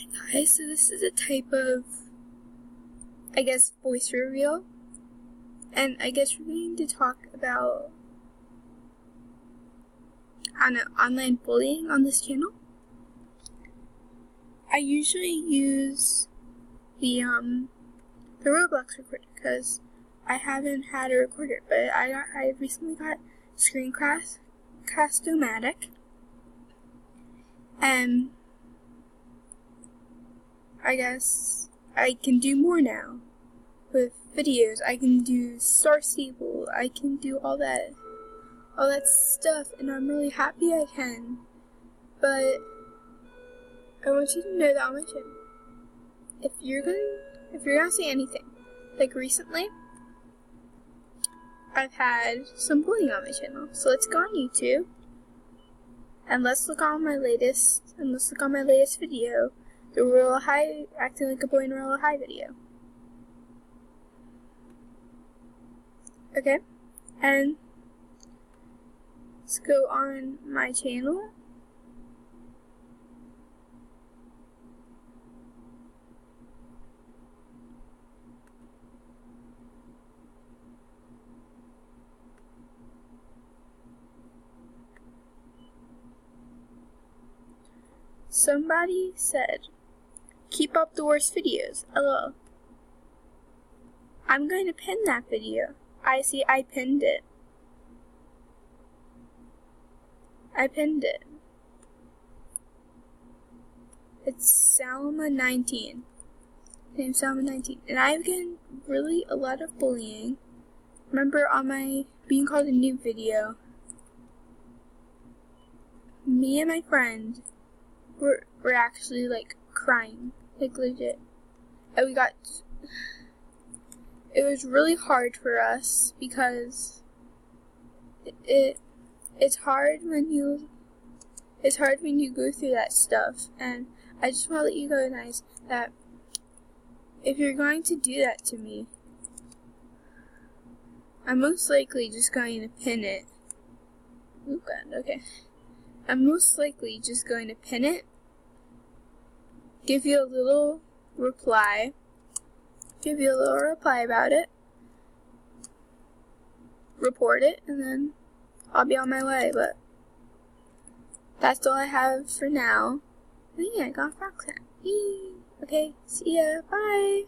Hi guys, so this is a type of, I guess, voice reveal, and I guess we're going to talk about, online bullying on this channel. I usually use the Roblox recorder because I haven't had a recorder, but I recently got Screencast-O-Matic, and I guess I can do more now with videos. I can do Star Stable, I can do all that stuff, and I'm really happy I can. But I want you to know that on my channel, if you're gonna say anything, like recently, I've had some bullying on my channel. So let's go on YouTube and let's look on my latest video, the Royal High acting like a boy in Royal High video. Okay, and let's go on my channel. Somebody said, "Keep up the worst videos, LOL." I'm going to pin that video. I pinned it. I pinned it. It's Salma19. Name's Salma19. And I've gotten really a lot of bullying. Remember on my being called a noob video, me and my friend were actually like crying, like legit. And it was really hard for us because it's hard when you go through that stuff. And I just want to let you guys that if you're going to do that to me, I'm most likely just going to pin it. Oh god, okay. I'm most likely just going to pin it, give you a little reply about it, report it, and then I'll be on my way. But that's all I have for now. Oh yeah, I got Roxanne. Okay, see ya, bye!